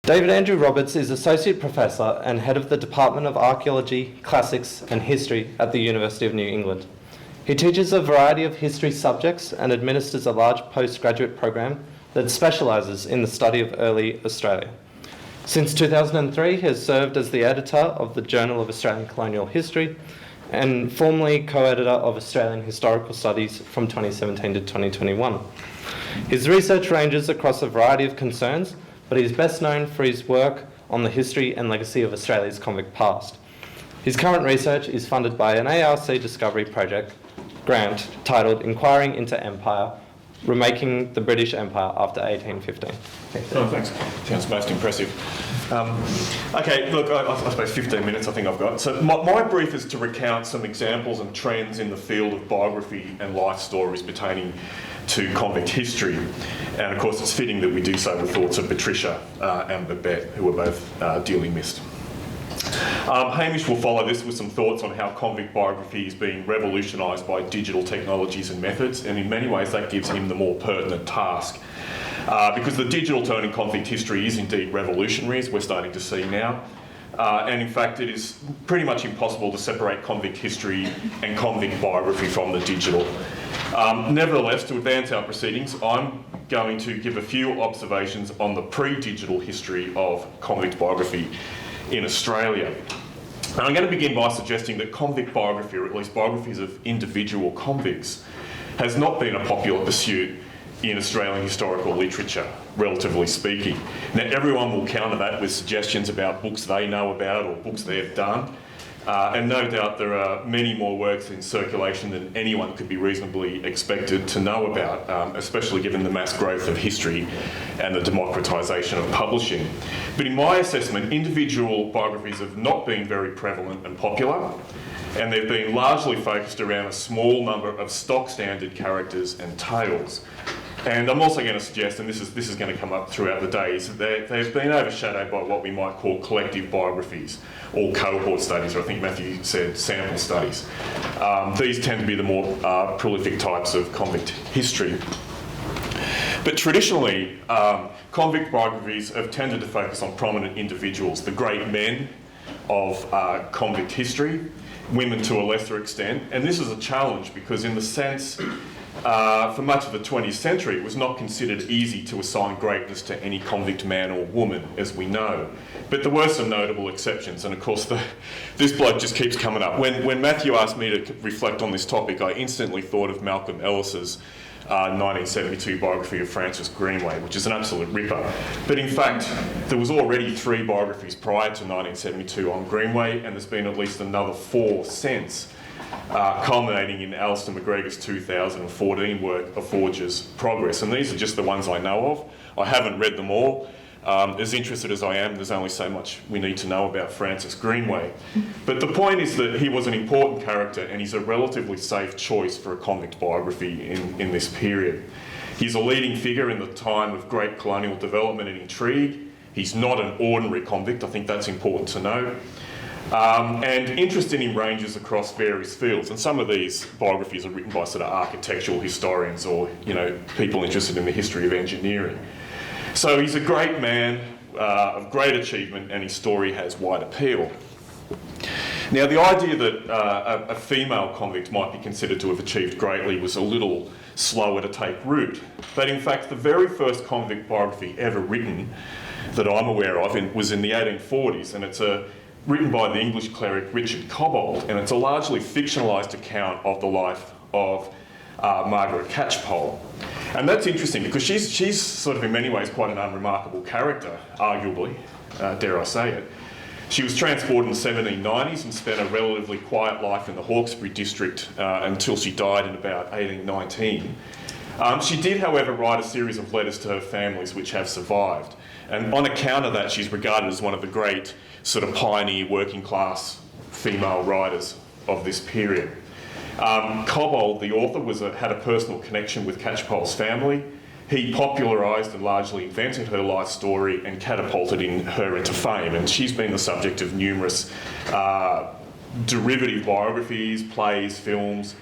David Andrew Roberts is Associate Professor and Head of the Department of Archaeology, Classics and History at the University of New England. He teaches a variety of history subjects and administers a large postgraduate program that specialises in the study of early Australia. Since 2003, he has served as the editor of the Journal of Australian Colonial History and formerly co-editor of Australian Historical Studies from 2017 to 2021. His research ranges across a variety of concerns, but he is best known for his work on the history and legacy of Australia's convict past. His current research is funded by an ARC Discovery Project grant titled Inquiring into Empire, Remaking the British Empire After 1815. Oh, thanks. Sounds most impressive. Okay, look, I suppose 15 minutes I think I've got. So my brief is to recount some examples and trends in the field of biography and life stories pertaining to convict history. And of course it's fitting that we do so with thoughts of Patricia and Babette, who were both dearly missed. Hamish will follow this with some thoughts on how convict biography is being revolutionised by digital technologies and methods, and in many ways that gives him the more pertinent task. Because the digital turn in convict history is indeed revolutionary, as we're starting to see now. And in fact, it is pretty much impossible to separate convict history and convict biography from the digital. Nevertheless, to advance our proceedings, I'm going to give a few observations on the pre-digital history of convict biography in Australia. And I'm going to begin by suggesting that convict biography, or at least biographies of individual convicts, has not been a popular pursuit in Australian historical literature, relatively speaking. Now, everyone will counter that with suggestions about books they know about or books they've done. And no doubt there are many more works in circulation than anyone could be reasonably expected to know about, especially given the mass growth of history and the democratisation of publishing. But in my assessment, individual biographies have not been very prevalent and popular, and they've been largely focused around a small number of stock standard characters and tales. And I'm also going to suggest, and this is going to come up throughout the day, is that they've been overshadowed by what we might call collective biographies or cohort studies, or I think Matthew said sample studies. These tend to be the more prolific types of convict history. But traditionally, convict biographies have tended to focus on prominent individuals, the great men of convict history, women to a lesser extent. And this is a challenge because in the sense, for much of the 20th century, it was not considered easy to assign greatness to any convict man or woman, as we know. But there were some notable exceptions, and of course this bloke just keeps coming up. When Matthew asked me to reflect on this topic, I instantly thought of Malcolm Ellis's 1972 biography of Francis Greenway, which is an absolute ripper. But in fact, there was already 3 biographies prior to 1972 on Greenway, and there's been at least another 4 since. Culminating in Alistair McGregor's 2014 work, A Forger's Progress. And these are just the ones I know of. I haven't read them all. As interested as I am, there's only so much we need to know about Francis Greenway. But the point is that he was an important character and he's a relatively safe choice for a convict biography in this period. He's a leading figure in the time of great colonial development and intrigue. He's not an ordinary convict, I think that's important to know. And interest in him ranges across various fields, and some of these biographies are written by sort of architectural historians or, people interested in the history of engineering. So he's a great man of great achievement, and his story has wide appeal. Now, the idea that a female convict might be considered to have achieved greatly was a little slower to take root, but in fact the very first convict biography ever written that I'm aware of was in the 1840s, and it's written by the English cleric Richard Cobbold, and it's a largely fictionalised account of the life of Margaret Catchpole. And that's interesting because she's sort of in many ways quite an unremarkable character, arguably, dare I say it. She was transported in the 1790s and spent a relatively quiet life in the Hawkesbury district until she died in about 1819. She did, however, write a series of letters to her families which have survived. And on account of that, she's regarded as one of the great sort of pioneer working class female writers of this period. Cobbold, the author, had a personal connection with Catchpole's family. He popularised and largely invented her life story and catapulted her into fame. And she's been the subject of numerous derivative biographies, plays, films,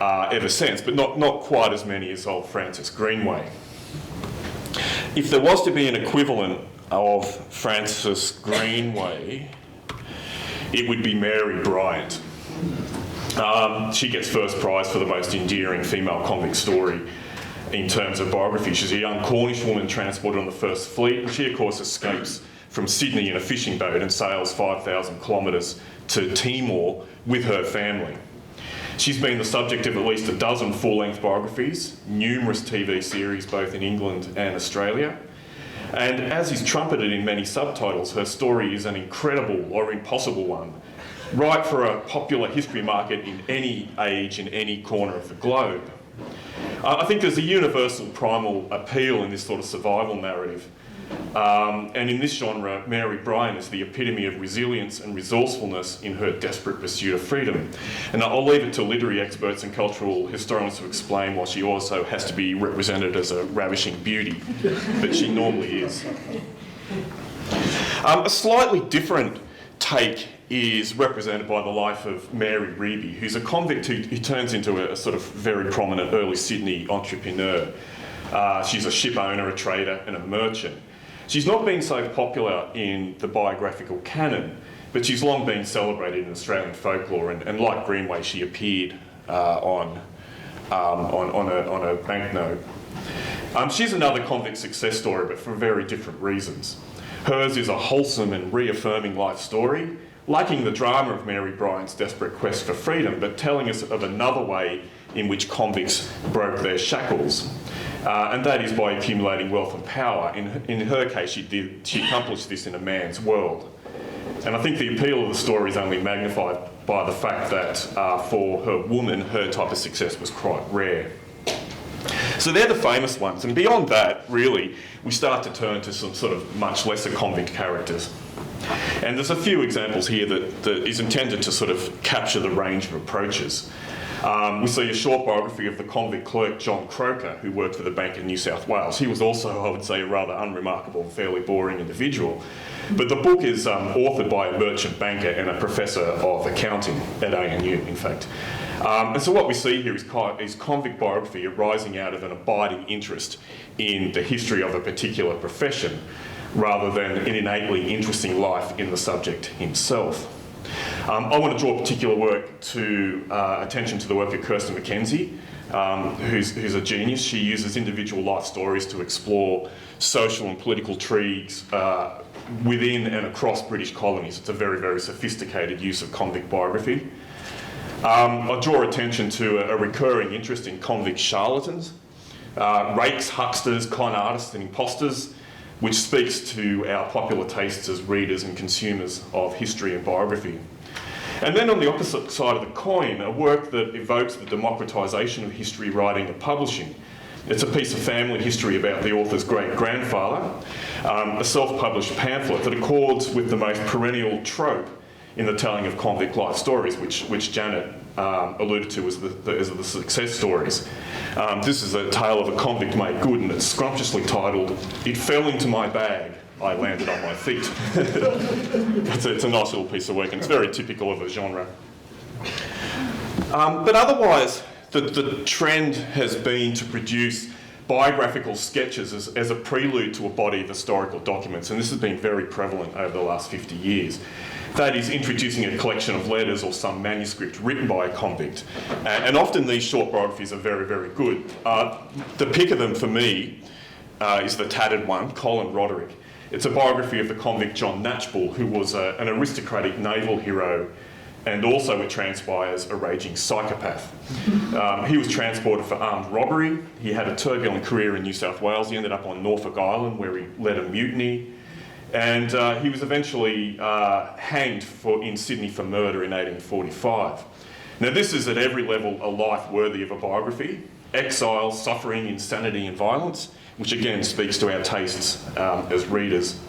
ever since, but not quite as many as old Francis Greenway. If there was to be an equivalent of Francis Greenway, it would be Mary Bryant. She gets first prize for the most endearing female convict story in terms of biography. She's a young Cornish woman transported on the First Fleet, and she, of course, escapes from Sydney in a fishing boat and sails 5,000 kilometres to Timor with her family. She's been the subject of at least a dozen full-length biographies, numerous TV series both in England and Australia, and as is trumpeted in many subtitles, her story is an incredible or impossible one, right for a popular history market in any age, in any corner of the globe. I think there's a universal primal appeal in this sort of survival narrative. And in this genre, Mary Bryant is the epitome of resilience and resourcefulness in her desperate pursuit of freedom. And I'll leave it to literary experts and cultural historians to explain why she also has to be represented as a ravishing beauty, but she normally is. A slightly different take is represented by the life of Mary Reeby, who's a convict who turns into a sort of very prominent early Sydney entrepreneur. She's a ship owner, a trader, and a merchant. She's not been so popular in the biographical canon, but she's long been celebrated in Australian folklore, and like Greenway, she appeared on a banknote. She's another convict success story, but for very different reasons. Hers is a wholesome and reaffirming life story, lacking the drama of Mary Bryant's desperate quest for freedom, but telling us of another way in which convicts broke their shackles. And that is by accumulating wealth and power. In her case, she accomplished this in a man's world. And I think the appeal of the story is only magnified by the fact that for her woman, her type of success was quite rare. So they're the famous ones. And beyond that, really, we start to turn to some sort of much lesser convict characters. And there's a few examples here that is intended to sort of capture the range of approaches. We see a short biography of the convict clerk John Croker, who worked for the Bank of New South Wales. He was also, I would say, a rather unremarkable and fairly boring individual. But the book is authored by a merchant banker and a professor of accounting at ANU, in fact. And so what we see here is convict biography arising out of an abiding interest in the history of a particular profession, rather than an innately interesting life in the subject himself. I want to draw particular attention to the work of Kirsten McKenzie, who's a genius. She uses individual life stories to explore social and political intrigues within and across British colonies. It's a very, very sophisticated use of convict biography. I draw attention to a recurring interest in convict charlatans, rakes, hucksters, con artists and imposters, which speaks to our popular tastes as readers and consumers of history and biography. And then on the opposite side of the coin, a work that evokes the democratisation of history writing and publishing. It's a piece of family history about the author's great-grandfather, a self-published pamphlet that accords with the most perennial trope in the telling of convict life stories, which Janet alluded to as the success stories. This is a tale of a convict made good, and it's scrumptiously titled, "It Fell Into My Bag, I Landed on My Feet." It's a nice little piece of work, and it's very typical of the genre. But otherwise, the trend has been to produce biographical sketches as a prelude to a body of historical documents, and this has been very prevalent over the last 50 years. That is, introducing a collection of letters or some manuscript written by a convict. And often these short biographies are very, very good. The pick of them for me is the tattered one, Colin Roderick. It's a biography of the convict John Knatchbull, who was an aristocratic naval hero and also, it transpires, a raging psychopath. He was transported for armed robbery. He had a turbulent career in New South Wales. He ended up on Norfolk Island, where he led a mutiny. And he was eventually hanged in Sydney for murder in 1845. Now, this is at every level a life worthy of a biography. Exile, suffering, insanity and violence, which again speaks to our tastes as readers.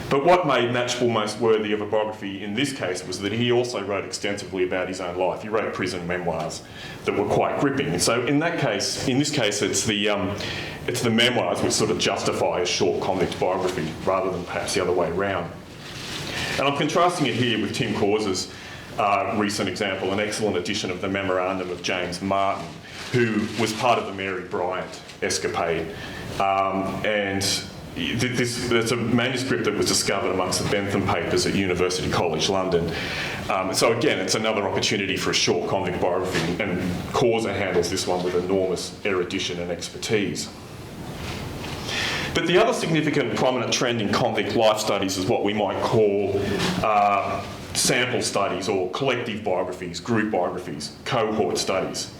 But what made Knatchbull most worthy of a biography in this case was that he also wrote extensively about his own life. He wrote prison memoirs that were quite gripping. And so in this case, it's the memoirs which sort of justify a short convict biography rather than perhaps the other way around. And I'm contrasting it here with Tim Caws's recent example, an excellent edition of the Memorandum of James Martin, who was part of the Mary Bryant escapade. And It's a manuscript that was discovered amongst the Bentham papers at University College London. So again, it's another opportunity for a short convict biography, and Causa handles this one with enormous erudition and expertise. But the other significant prominent trend in convict life studies is what we might call sample studies or collective biographies, group biographies, cohort studies.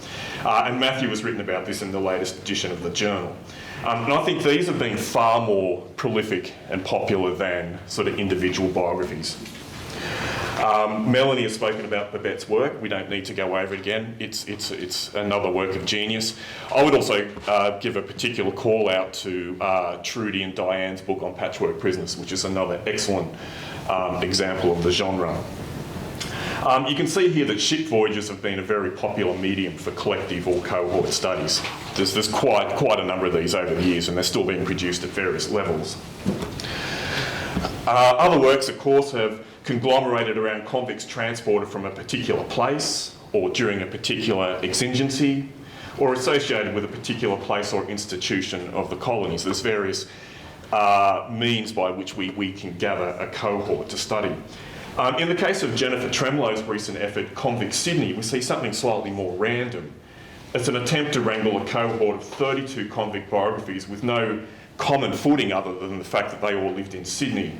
And Matthew has written about this in the latest edition of the journal. And I think these have been far more prolific and popular than sort of individual biographies. Melanie has spoken about Babette's work. We don't need to go over it again. It's another work of genius. I would also give a particular call out to Trudy and Diane's book on patchwork prisoners, which is another excellent example of the genre. You can see here that ship voyages have been a very popular medium for collective or cohort studies. There's quite a number of these over the years, and they're still being produced at various levels. Other works, of course, have conglomerated around convicts transported from a particular place or during a particular exigency or associated with a particular place or institution of the colonies. There's various means by which we can gather a cohort to study. In the case of Jennifer Tremlow's recent effort, Convict Sydney, we see something slightly more random. It's an attempt to wrangle a cohort of 32 convict biographies with no common footing other than the fact that they all lived in Sydney.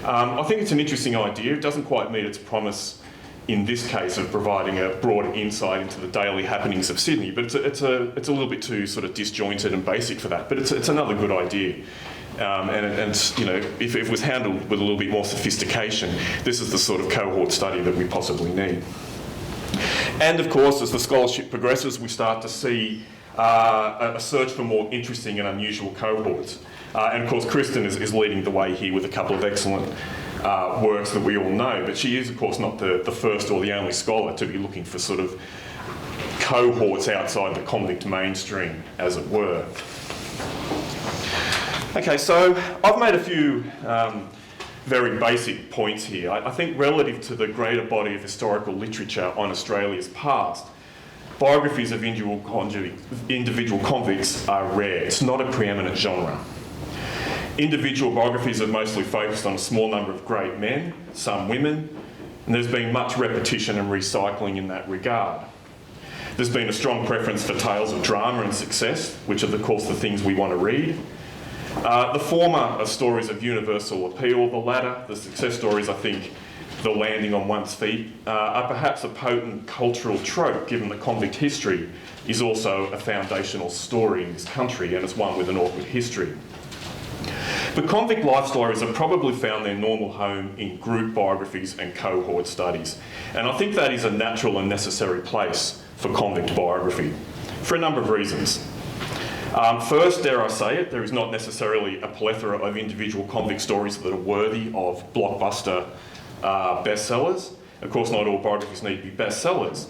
I think it's an interesting idea. It doesn't quite meet its promise in this case of providing a broader insight into the daily happenings of Sydney, but it's a little bit too sort of disjointed and basic for that. But it's another good idea. And you know, if it was handled with a little bit more sophistication, this is the sort of cohort study that we possibly need. And of course, as the scholarship progresses, we start to see a search for more interesting and unusual cohorts. And of course, Kristen is leading the way here with a couple of excellent works that we all know, but she is, of course, not the first or the only scholar to be looking for sort of cohorts outside the convict mainstream, as it were. Okay, so I've made a few very basic points here. I think relative to the greater body of historical literature on Australia's past, biographies of individual convicts are rare. It's not a preeminent genre. Individual biographies are mostly focused on a small number of great men, some women, and there's been much repetition and recycling in that regard. There's been a strong preference for tales of drama and success, which are, of course, the things we want to read. The former are stories of universal appeal. The latter, the success stories, I think, the landing on one's feet, are perhaps a potent cultural trope, given that convict history is also a foundational story in this country, and it's one with an awkward history. But convict life stories have probably found their normal home in group biographies and cohort studies. And I think that is a natural and necessary place for convict biography, for a number of reasons. First, dare I say it, there is not necessarily a plethora of individual convict stories that are worthy of blockbuster bestsellers. Of course, not all biographies need to be bestsellers.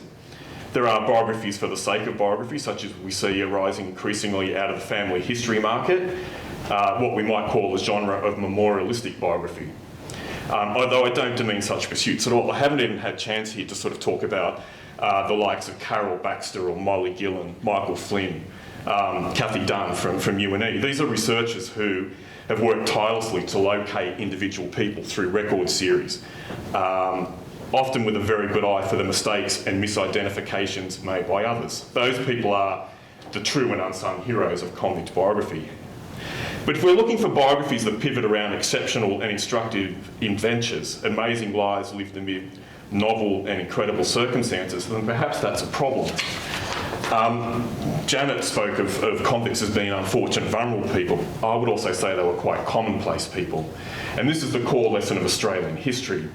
There are biographies for the sake of biography, such as we see arising increasingly out of the family history market, what we might call the genre of memorialistic biography. Although I don't demean such pursuits at all, I haven't even had a chance here to sort of talk about the likes of Carol Baxter or Molly Gillen, Michael Flynn, Kathy Dunn from UNE. These are researchers who have worked tirelessly to locate individual people through record series, often with a very good eye for the mistakes and misidentifications made by others. Those people are the true and unsung heroes of convict biography. But if we're looking for biographies that pivot around exceptional and instructive adventures, amazing lives lived amid novel and incredible circumstances, then perhaps that's a problem. Janet spoke of convicts as being unfortunate, vulnerable people. I would also say they were quite commonplace people. And this is the core lesson of Australian history.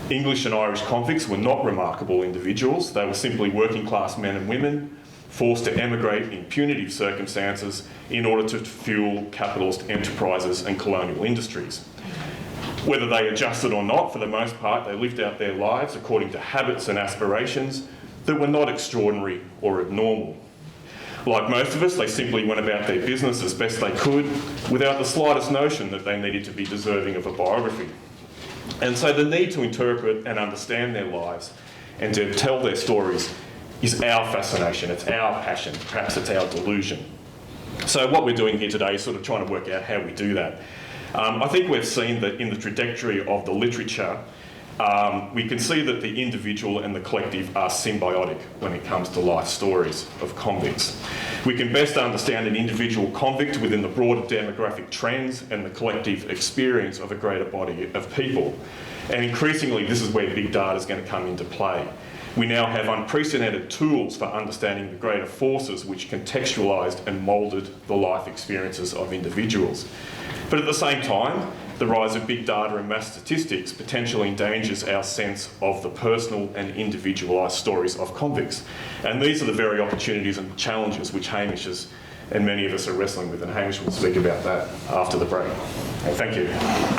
English and Irish convicts were not remarkable individuals. They were simply working class men and women forced to emigrate in punitive circumstances in order to fuel capitalist enterprises and colonial industries. Whether they adjusted or not, for the most part, they lived out their lives according to habits and aspirations that were not extraordinary or abnormal. Like most of us, they simply went about their business as best they could without the slightest notion that they needed to be deserving of a biography. And so the need to interpret and understand their lives and to tell their stories is our fascination, it's our passion, perhaps it's our delusion. So what we're doing here today is sort of trying to work out how we do that. I think we've seen that in the trajectory of the literature, we can see that the individual and the collective are symbiotic when it comes to life stories of convicts. We can best understand an individual convict within the broader demographic trends and the collective experience of a greater body of people. And increasingly, this is where big data is going to come into play. We now have unprecedented tools for understanding the greater forces which contextualised and moulded the life experiences of individuals. But at the same time, the rise of big data and mass statistics potentially endangers our sense of the personal and individualised stories of convicts. And these are the very opportunities and challenges which Hamish and many of us are wrestling with, and Hamish will speak about that after the break. Thank you.